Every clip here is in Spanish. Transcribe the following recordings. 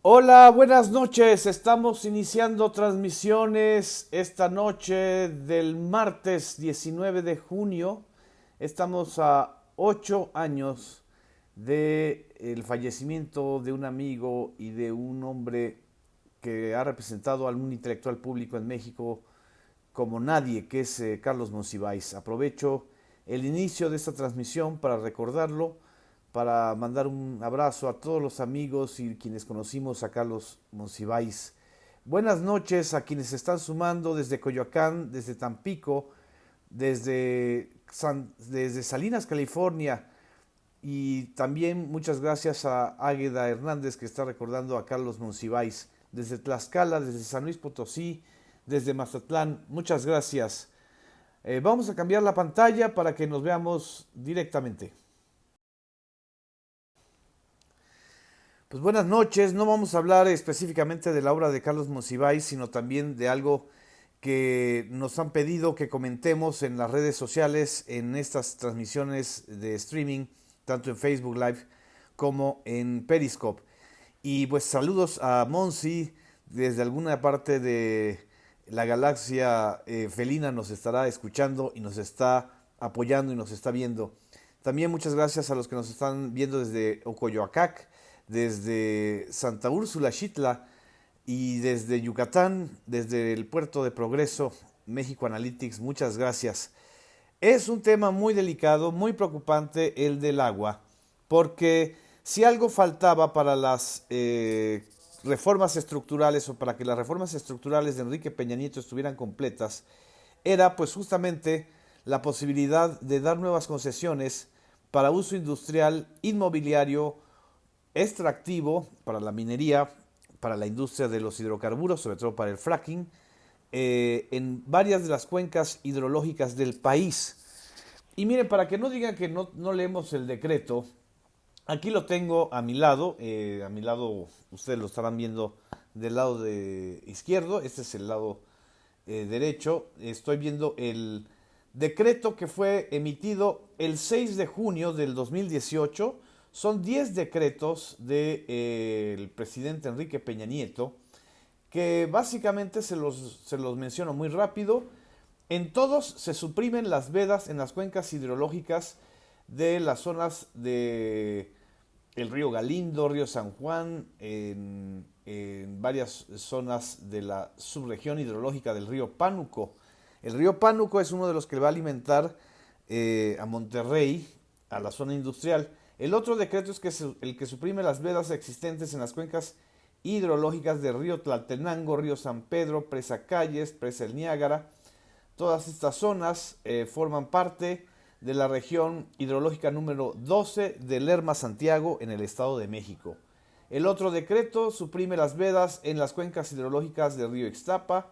Hola, buenas noches. Estamos iniciando transmisiones esta noche del martes 19 de junio. Estamos a 8 años del fallecimiento de un amigo y de un hombre que ha representado a un intelectual público en México como nadie, que es Carlos Monsiváis. Aprovecho el inicio de esta transmisión para recordarlo, para mandar un abrazo a todos los amigos y quienes conocimos a Carlos Monsiváis. Buenas noches a quienes se están sumando desde Coyoacán, desde Tampico, desde Salinas, California. Y también muchas gracias a Águeda Hernández, que está recordando a Carlos Monsiváis desde Tlaxcala, desde San Luis Potosí, desde Mazatlán. Muchas gracias. Vamos a cambiar la pantalla para que nos veamos directamente. Pues buenas noches. No vamos a hablar específicamente de la obra de Carlos Monsiváis, sino también de algo que nos han pedido que comentemos en las redes sociales, en estas transmisiones de streaming, tanto en Facebook Live como en Periscope. Y pues saludos a Monsi desde alguna parte de la galaxia felina, nos estará escuchando y nos está apoyando y nos está viendo. También muchas gracias a los que nos están viendo desde Ocoyoacac, desde Santa Úrsula, Xitla, y desde Yucatán, desde el puerto de Progreso, México Analytics. Muchas gracias. Es un tema muy delicado, muy preocupante el del agua, porque si algo faltaba para las reformas estructurales o para que las reformas estructurales de Enrique Peña Nieto estuvieran completas, era pues justamente la posibilidad de dar nuevas concesiones para uso industrial, inmobiliario, extractivo, para la minería, para la industria de los hidrocarburos, sobre todo para el fracking, en varias de las cuencas hidrológicas del país. Y miren, para que no digan que no leemos el decreto, aquí lo tengo a mi lado ustedes lo estarán viendo del lado de izquierdo, este es el lado derecho, estoy viendo el decreto que fue emitido el 6 de junio del 2018. Son 10 decretos del presidente Enrique Peña Nieto, que básicamente se los menciono muy rápido. En todos se suprimen las vedas en las cuencas hidrológicas de las zonas de el río Galindo, río San Juan, en varias zonas de la subregión hidrológica del río Pánuco. El río Pánuco es uno de los que va a alimentar a Monterrey, a la zona industrial. El otro decreto es el que suprime las vedas existentes en las cuencas hidrológicas del río Tlaltenango, río San Pedro, presa Calles, presa El Niágara. Todas estas zonas forman parte de la región hidrológica número 12 de Lerma Santiago en el Estado de México. El otro decreto suprime las vedas en las cuencas hidrológicas del río Ixtapa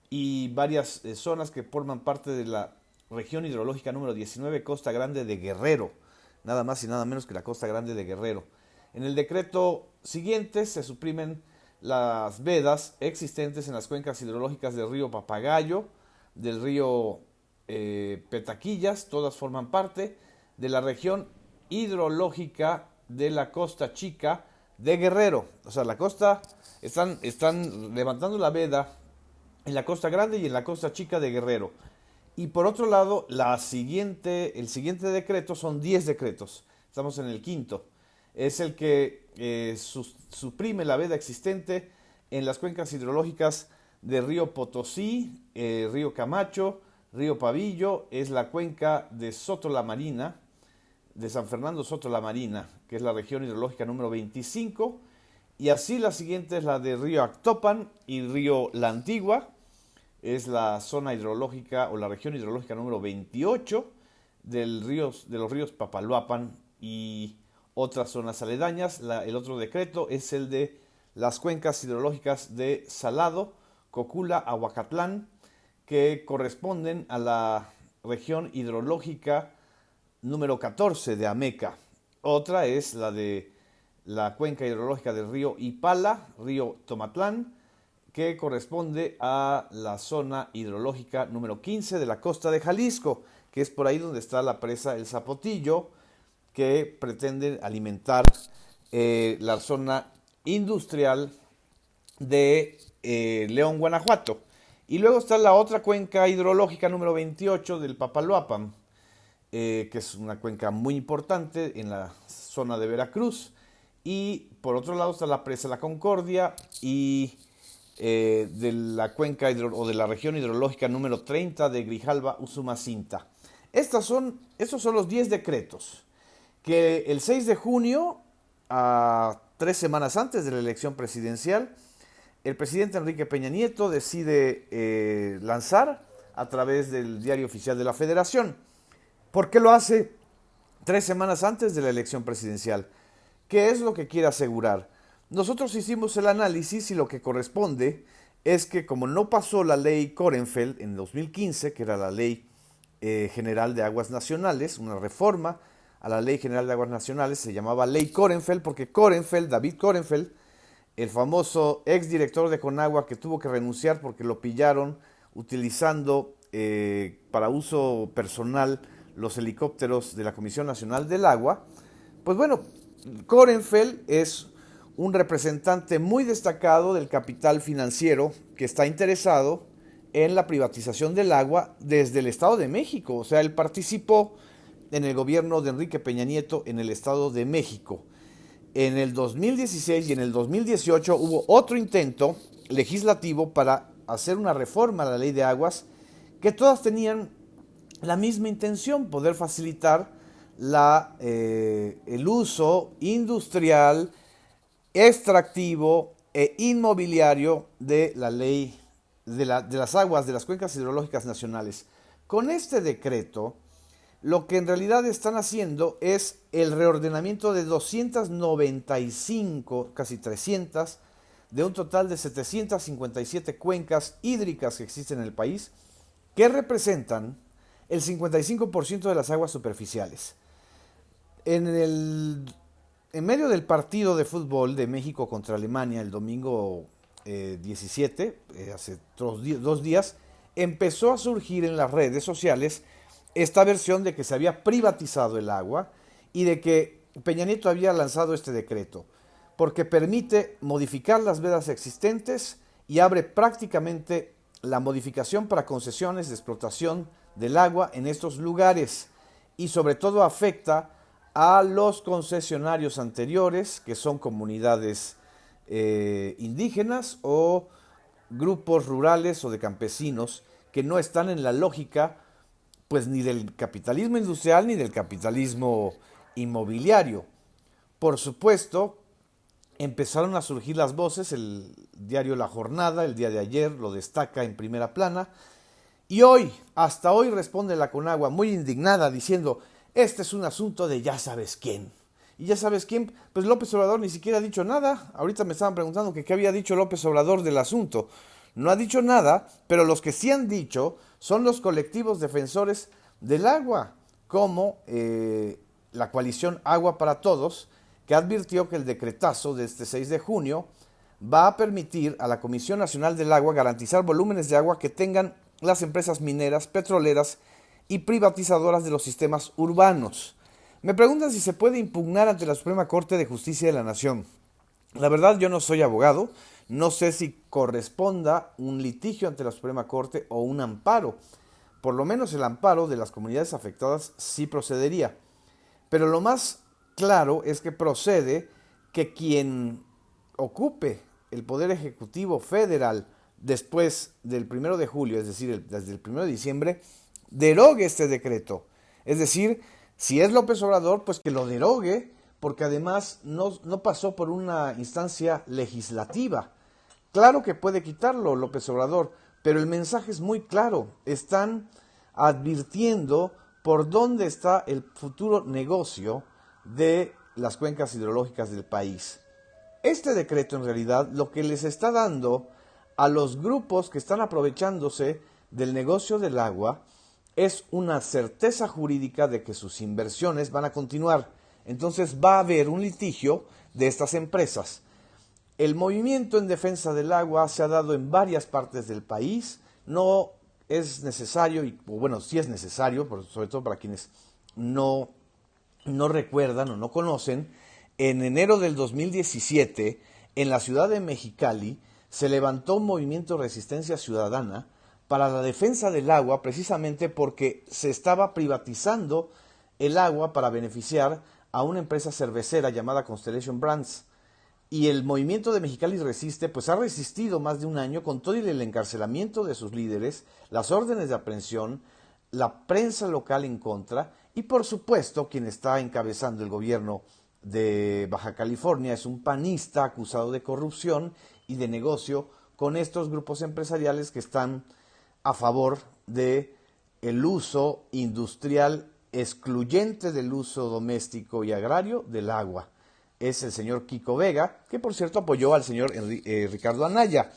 y varias zonas que forman parte de la región hidrológica número 19, Costa Grande de Guerrero, nada más y nada menos que la Costa Grande de Guerrero. En el decreto siguiente se suprimen las vedas existentes en las cuencas hidrológicas del río Papagayo, del río Petaquillas, todas forman parte de la región hidrológica de la Costa Chica de Guerrero. O sea, la costa, están levantando la veda en la Costa Grande y en la Costa Chica de Guerrero. Y por otro lado, el siguiente decreto son 10 decretos. Estamos en el quinto. Es el que suprime la veda existente en las cuencas hidrológicas del río Potosí, río Camacho, río Pavillo. Es la cuenca de Soto la Marina, de San Fernando Soto la Marina, que es la región hidrológica número 25. Y así la siguiente es la de río Actopan y río La Antigua. Es la zona hidrológica o la región hidrológica número 28 de los ríos Papaloapan y otras zonas aledañas. El otro decreto es el de las cuencas hidrológicas de Salado, Cocula, Ahuacatlán, que corresponden a la región hidrológica número 14 de Ameca. Otra es la de la cuenca hidrológica del río Ipala, río Tomatlán, que corresponde a la zona hidrológica número 15 de la costa de Jalisco, que es por ahí donde está la presa El Zapotillo, que pretende alimentar la zona industrial de León, Guanajuato. Y luego está la otra cuenca hidrológica número 28 del Papaloapan, que es una cuenca muy importante en la zona de Veracruz. Y por otro lado está la presa La Concordia y de la cuenca o de la región hidrológica número 30 de Grijalba, Usumacinta. Estos son los 10 decretos que el 6 de junio, a 3 semanas antes de la elección presidencial, el presidente Enrique Peña Nieto decide lanzar a través del Diario Oficial de la Federación. ¿Por qué lo hace 3 semanas antes de la elección presidencial? ¿Qué es lo que quiere asegurar? Nosotros hicimos el análisis y lo que corresponde es que como no pasó la ley Korenfeld en 2015, que era la ley general de aguas nacionales, una reforma a la ley general de aguas nacionales, se llamaba ley Korenfeld porque Korenfeld, David Korenfeld, el famoso exdirector de Conagua que tuvo que renunciar porque lo pillaron utilizando para uso personal los helicópteros de la Comisión Nacional del Agua, pues bueno, Korenfeld es un representante muy destacado del capital financiero que está interesado en la privatización del agua desde el Estado de México. O sea, él participó en el gobierno de Enrique Peña Nieto en el Estado de México. En el 2016 y en el 2018 hubo otro intento legislativo para hacer una reforma a la ley de aguas que todas tenían la misma intención, poder facilitar el uso industrial, extractivo e inmobiliario de la ley de las aguas de las cuencas hidrológicas nacionales. Con este decreto, lo que en realidad están haciendo es el reordenamiento de 295, casi 300, de un total de 757 cuencas hídricas que existen en el país, que representan el 55% de las aguas superficiales. En medio del partido de fútbol de México contra Alemania el domingo 17, hace 2 días, empezó a surgir en las redes sociales esta versión de que se había privatizado el agua y de que Peña Nieto había lanzado este decreto, porque permite modificar las vedas existentes y abre prácticamente la modificación para concesiones de explotación del agua en estos lugares y sobre todo afecta a los concesionarios anteriores, que son comunidades indígenas o grupos rurales o de campesinos que no están en la lógica pues ni del capitalismo industrial ni del capitalismo inmobiliario. Por supuesto, empezaron a surgir las voces, el diario La Jornada, el día de ayer, lo destaca en primera plana, y hoy, hasta hoy responde la Conagua muy indignada diciendo, este es un asunto de ya sabes quién. Y ya sabes quién, pues López Obrador ni siquiera ha dicho nada. Ahorita me estaban preguntando que qué había dicho López Obrador del asunto. No ha dicho nada, pero los que sí han dicho son los colectivos defensores del agua, como la coalición Agua para Todos, que advirtió que el decretazo de este 6 de junio va a permitir a la Comisión Nacional del Agua garantizar volúmenes de agua que tengan las empresas mineras, petroleras y privatizadoras de los sistemas urbanos. Me preguntan si se puede impugnar ante la Suprema Corte de Justicia de la Nación. La verdad, yo no soy abogado, no sé si corresponda un litigio ante la Suprema Corte o un amparo. Por lo menos el amparo de las comunidades afectadas sí procedería. Pero lo más claro es que procede que quien ocupe el Poder Ejecutivo Federal después del 1 de julio, es decir, desde el 1 de diciembre, derogue este decreto. Es decir, si es López Obrador, pues que lo derogue, porque además no pasó por una instancia legislativa. Claro que puede quitarlo López Obrador, pero el mensaje es muy claro. Están advirtiendo por dónde está el futuro negocio de las cuencas hidrológicas del país. Este decreto en realidad lo que les está dando a los grupos que están aprovechándose del negocio del agua es una certeza jurídica de que sus inversiones van a continuar. Entonces va a haber un litigio de estas empresas. El movimiento en defensa del agua se ha dado en varias partes del país. No es necesario, sí es necesario, sobre todo para quienes no recuerdan o no conocen, en enero del 2017 en la ciudad de Mexicali se levantó un movimiento de resistencia ciudadana para la defensa del agua, precisamente porque se estaba privatizando el agua para beneficiar a una empresa cervecera llamada Constellation Brands. Y el movimiento de Mexicali Resiste, pues ha resistido más de un año con todo el encarcelamiento de sus líderes, las órdenes de aprehensión, la prensa local en contra, y por supuesto quien está encabezando el gobierno de Baja California es un panista acusado de corrupción y de negocio con estos grupos empresariales que están a favor de el uso industrial excluyente del uso doméstico y agrario del agua. Es el señor Kiko Vega, que por cierto apoyó al señor Ricardo Anaya.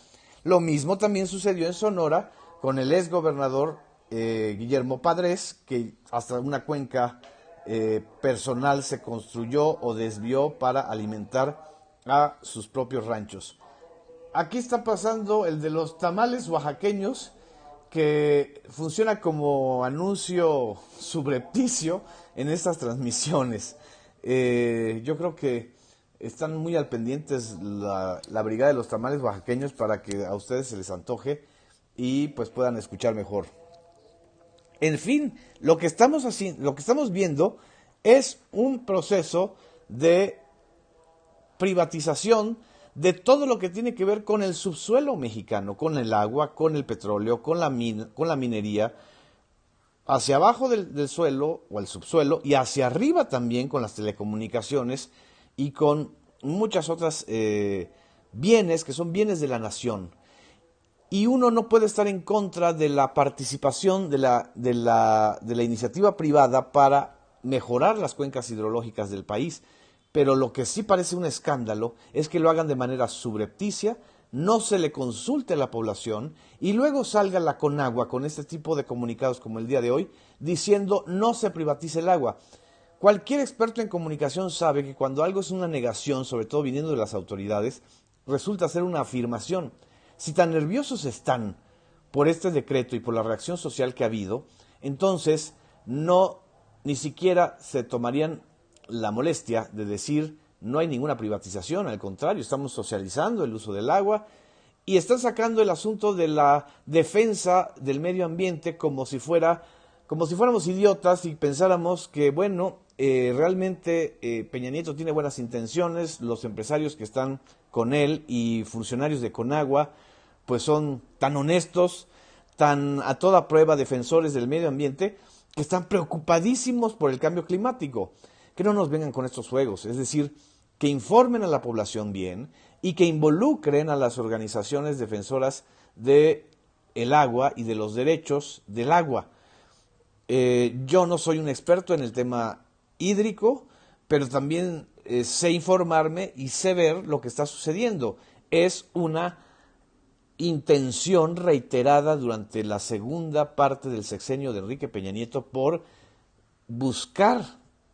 Lo mismo también sucedió en Sonora con el exgobernador Guillermo Padres, que hasta una cuenca personal se construyó o desvió para alimentar a sus propios ranchos. Aquí está pasando el de los tamales oaxaqueños, que funciona como anuncio subrepticio en estas transmisiones. Yo creo que están muy al pendientes la brigada de los tamales oaxaqueños para que a ustedes se les antoje y pues puedan escuchar mejor. En fin, lo que estamos viendo es un proceso de privatización de todo lo que tiene que ver con el subsuelo mexicano, con el agua, con el petróleo, con la minería, hacia abajo del suelo o el subsuelo y hacia arriba también con las telecomunicaciones y con muchas otras bienes que son bienes de la nación. Y uno no puede estar en contra de la participación de la iniciativa privada para mejorar las cuencas hidrológicas del país. Pero lo que sí parece un escándalo es que lo hagan de manera subrepticia, no se le consulte a la población y luego salga la Conagua con este tipo de comunicados como el día de hoy, diciendo no se privatice el agua. Cualquier experto en comunicación sabe que cuando algo es una negación, sobre todo viniendo de las autoridades, resulta ser una afirmación. Si tan nerviosos están por este decreto y por la reacción social que ha habido, entonces ni siquiera se tomarían la molestia de decir no hay ninguna privatización, al contrario, estamos socializando el uso del agua y están sacando el asunto de la defensa del medio ambiente como si fuéramos idiotas y pensáramos que bueno, realmente Peña Nieto tiene buenas intenciones, los empresarios que están con él y funcionarios de Conagua pues son tan honestos, tan a toda prueba defensores del medio ambiente, que están preocupadísimos por el cambio climático. Que no nos vengan con estos juegos, es decir, que informen a la población bien y que involucren a las organizaciones defensoras del agua y de los derechos del agua. Yo no soy un experto en el tema hídrico, pero también sé informarme y sé ver lo que está sucediendo. Es una intención reiterada durante la segunda parte del sexenio de Enrique Peña Nieto por buscar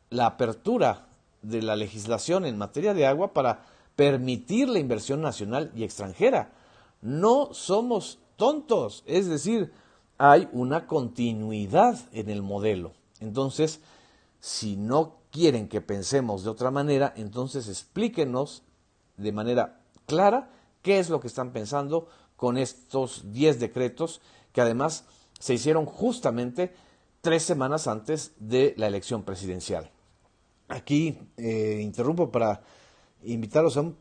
la apertura de la legislación en materia de agua para permitir la inversión nacional y extranjera. No somos tontos, es decir, hay una continuidad en el modelo. Entonces, si no quieren que pensemos de otra manera, entonces explíquenos de manera clara qué es lo que están pensando con estos 10 decretos que además se hicieron justamente 3 semanas antes de la elección presidencial. Aquí interrumpo para invitarlos a un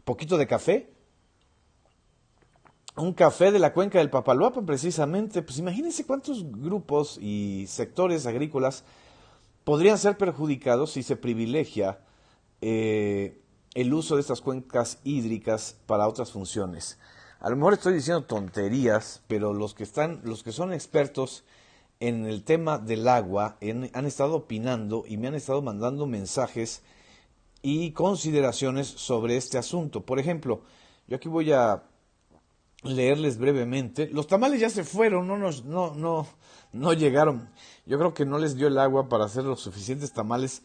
poquito de café. Un café de la cuenca del Papaloapan, precisamente. Pues imagínense cuántos grupos y sectores agrícolas podrían ser perjudicados si se privilegia el uso de estas cuencas hídricas para otras funciones. A lo mejor estoy diciendo tonterías, pero los que son expertos en el tema del agua han estado opinando y me han estado mandando mensajes y consideraciones sobre este asunto. Por ejemplo, yo aquí voy a leerles brevemente. Los tamales ya se fueron, no llegaron. Yo creo que no les dio el agua para hacer los suficientes tamales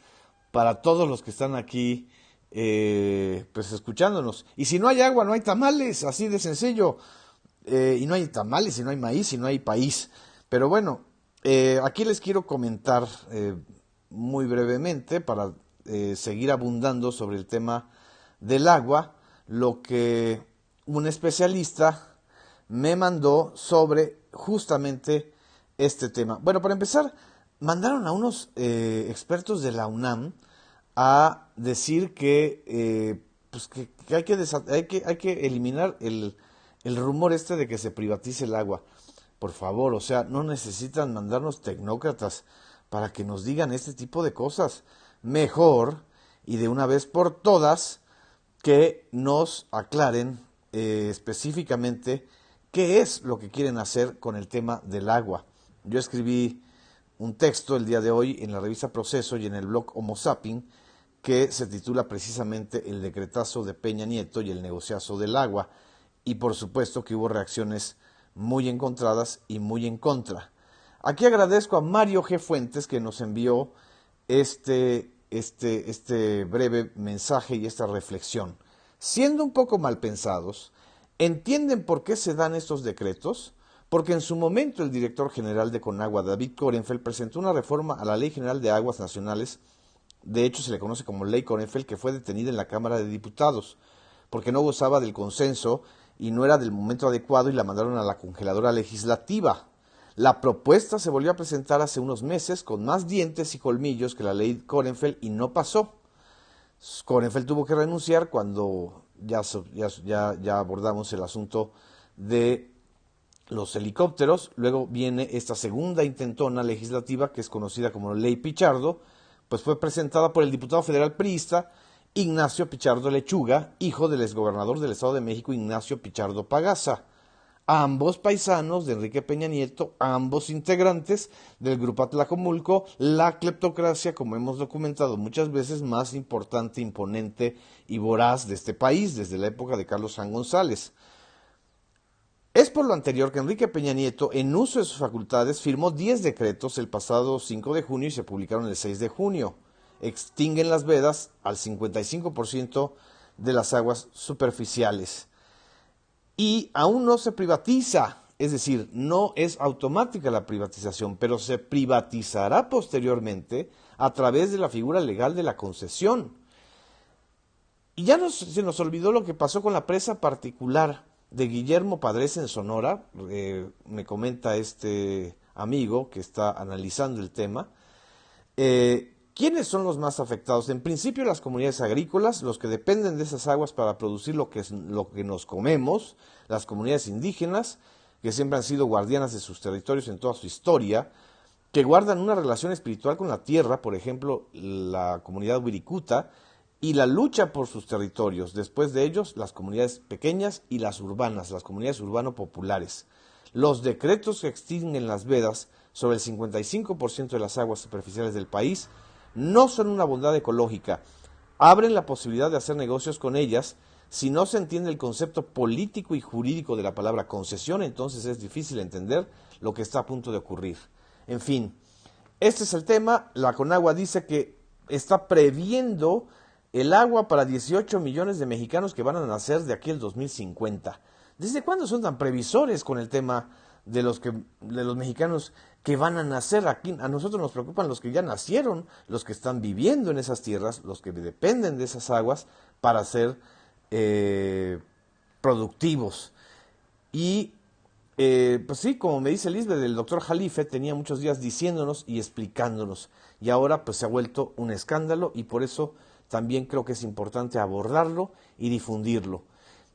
para todos los que están aquí pues escuchándonos. Y si no hay agua, no hay tamales, así de sencillo. Y no hay tamales, y no hay maíz, y no hay país. Pero bueno, aquí les quiero comentar muy brevemente para seguir abundando sobre el tema del agua. lo que un especialista me mandó sobre justamente este tema. Bueno, para empezar, mandaron a unos expertos de la UNAM a decir que hay que eliminar el rumor este de que se privatice el agua. Por favor, o sea, no necesitan mandarnos tecnócratas para que nos digan este tipo de cosas. Mejor, y de una vez por todas, que nos aclaren específicamente qué es lo que quieren hacer con el tema del agua. Yo escribí un texto el día de hoy en la revista Proceso y en el blog Homo Sapien que se titula precisamente El decretazo de Peña Nieto y el negociazo del agua, y por supuesto que hubo reacciones muy encontradas y muy en contra. Aquí agradezco a Mario G. Fuentes que nos envió este breve mensaje y esta reflexión. Siendo un poco mal pensados, ¿entienden por qué se dan estos decretos? Porque en su momento el director general de Conagua, David Korenfeld, presentó una reforma a la Ley General de Aguas Nacionales, de hecho se le conoce como Ley Korenfeld, que fue detenida en la Cámara de Diputados, porque no gozaba del consenso y no era del momento adecuado y la mandaron a la congeladora legislativa. La propuesta se volvió a presentar hace unos meses con más dientes y colmillos que la ley Korenfeld y no pasó. Korenfeld tuvo que renunciar cuando ya abordamos el asunto de los helicópteros. Luego viene esta segunda intentona legislativa que es conocida como Ley Pichardo, pues fue presentada por el diputado federal priista Ignacio Pichardo Lechuga, hijo del exgobernador del Estado de México Ignacio Pichardo Pagasa. Ambos paisanos de Enrique Peña Nieto, ambos integrantes del Grupo Atlacomulco, la cleptocracia, como hemos documentado muchas veces, más importante, imponente y voraz de este país desde la época de Carlos San González. Es por lo anterior que Enrique Peña Nieto, en uso de sus facultades, firmó 10 decretos el pasado 5 de junio y se publicaron el 6 de junio. Extinguen las vedas al 55% de las aguas superficiales. Y aún no se privatiza, es decir, no es automática la privatización, pero se privatizará posteriormente a través de la figura legal de la concesión. Y ya se nos olvidó lo que pasó con la presa particular de Guillermo Padres en Sonora. Me comenta este amigo que está analizando el tema. ¿Quiénes son los más afectados? En principio las comunidades agrícolas, los que dependen de esas aguas para producir lo que nos comemos, las comunidades indígenas, que siempre han sido guardianas de sus territorios en toda su historia, que guardan una relación espiritual con la tierra, por ejemplo, la comunidad Wirikuta, y la lucha por sus territorios. Después de ellos, las comunidades pequeñas y las urbanas, las comunidades urbano-populares. Los decretos que extinguen las vedas sobre el 55% de las aguas superficiales del país no son una bondad ecológica, abren la posibilidad de hacer negocios con ellas. Si no se entiende el concepto político y jurídico de la palabra concesión, entonces es difícil entender lo que está a punto de ocurrir. En fin, este es el tema. La Conagua dice que está previendo el agua para 18 millones de mexicanos que van a nacer de aquí al 2050. ¿Desde cuándo son tan previsores con el tema de los mexicanos que van a nacer aquí? A nosotros nos preocupan los que ya nacieron, los que están viviendo en esas tierras, los que dependen de esas aguas para ser productivos. Y pues sí, como me dice Lisbeth, el doctor Jalife tenía muchos días diciéndonos y explicándonos, y ahora pues se ha vuelto un escándalo, y por eso también creo que es importante abordarlo y difundirlo.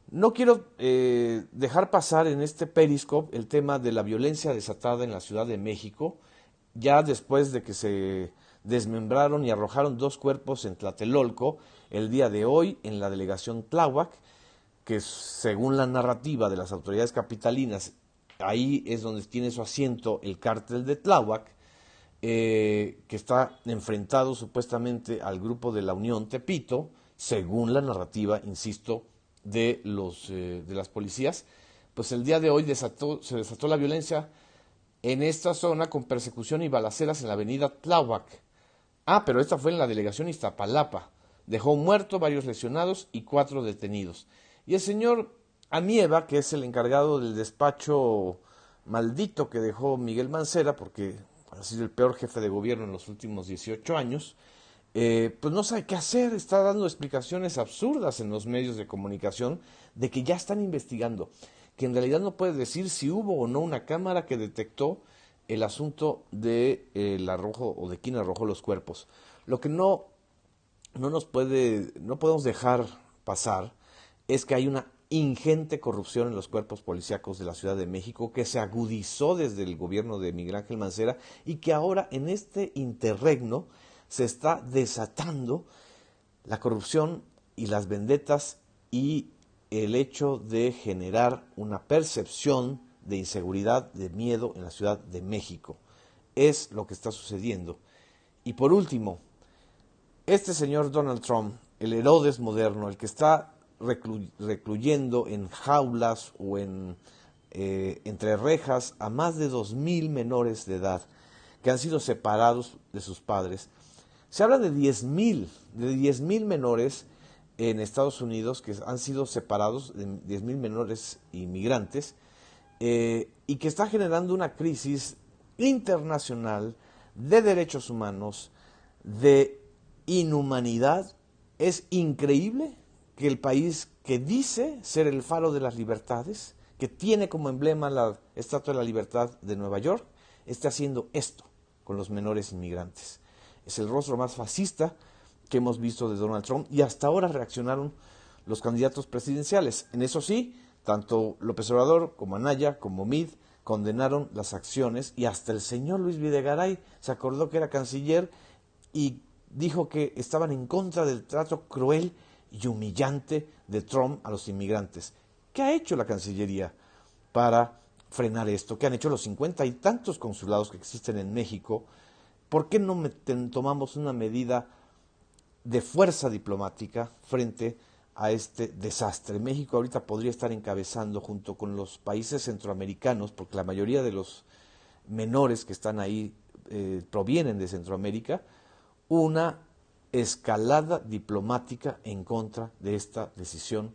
No quiero dejar pasar en este Periscope el tema de la violencia desatada en la Ciudad de México, ya después de que se desmembraron y arrojaron 2 cuerpos en Tlatelolco el día de hoy en la delegación Tláhuac, que según la narrativa de las autoridades capitalinas, ahí es donde tiene su asiento el cártel de Tláhuac, que está enfrentado supuestamente al grupo de la Unión Tepito, según la narrativa, insisto, de las policías. Pues el día de hoy se desató la violencia en esta zona con persecución y balaceras en la avenida Tláhuac. Pero esta fue en la delegación Iztapalapa. Dejó un muerto, varios lesionados y 4 detenidos. Y el señor Amieva, que es el encargado del despacho maldito que dejó Miguel Mancera, porque ha sido el peor jefe de gobierno en los últimos 18 años, pues no sabe qué hacer, está dando explicaciones absurdas en los medios de comunicación de que ya están investigando, que en realidad no puede decir si hubo o no una cámara que detectó el asunto de el arrojo o de quién arrojó los cuerpos. Lo que no podemos dejar pasar es que hay una ingente corrupción en los cuerpos policíacos de la Ciudad de México que se agudizó desde el gobierno de Miguel Ángel Mancera y que ahora en este interregno se está desatando la corrupción y las vendetas y el hecho de generar una percepción de inseguridad, de miedo en la Ciudad de México. Es lo que está sucediendo. Y por último, este señor Donald Trump, el Herodes moderno, el que está recluyendo en jaulas o entre rejas a más de 2,000 menores de edad que han sido separados de sus padres. Se habla de 10,000 menores en Estados Unidos que han sido separados, de 10,000 menores inmigrantes, y que está generando una crisis internacional de derechos humanos, de inhumanidad. Es increíble que el país que dice ser el faro de las libertades, que tiene como emblema la Estatua de la Libertad de Nueva York, esté haciendo esto con los menores inmigrantes. Es el rostro más fascista que hemos visto de Donald Trump y hasta ahora reaccionaron los candidatos presidenciales. En eso sí, tanto López Obrador como Anaya como Mid condenaron las acciones y hasta el señor Luis Videgaray se acordó que era canciller y dijo que estaban en contra del trato cruel y humillante de Trump a los inmigrantes. ¿Qué ha hecho la Cancillería para frenar esto? ¿Qué han hecho los 50 y tantos consulados que existen en México? ¿Por qué no tomamos una medida de fuerza diplomática frente a este desastre? México ahorita podría estar encabezando junto con los países centroamericanos, porque la mayoría de los menores que están ahí provienen de Centroamérica, una escalada diplomática en contra de esta decisión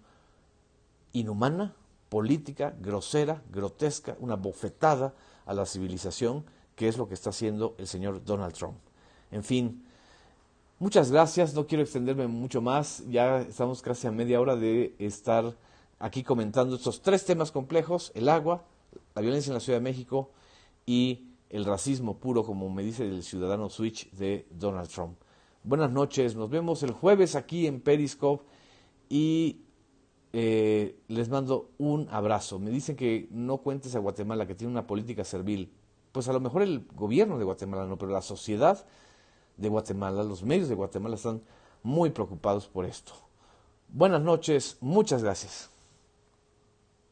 inhumana, política, grosera, grotesca, una bofetada a la civilización, que es lo que está haciendo el señor Donald Trump. En fin, muchas gracias, no quiero extenderme mucho más, ya estamos casi a media hora de estar aquí comentando estos 3 temas complejos: el agua, la violencia en la Ciudad de México y el racismo puro, como me dice el ciudadano Switch de Donald Trump. Buenas noches, nos vemos el jueves aquí en Periscope y les mando un abrazo. Me dicen que no cuentes a Guatemala, que tiene una política servil. Pues a lo mejor el gobierno de Guatemala no, pero la sociedad de Guatemala, los medios de Guatemala están muy preocupados por esto. Buenas noches, muchas gracias.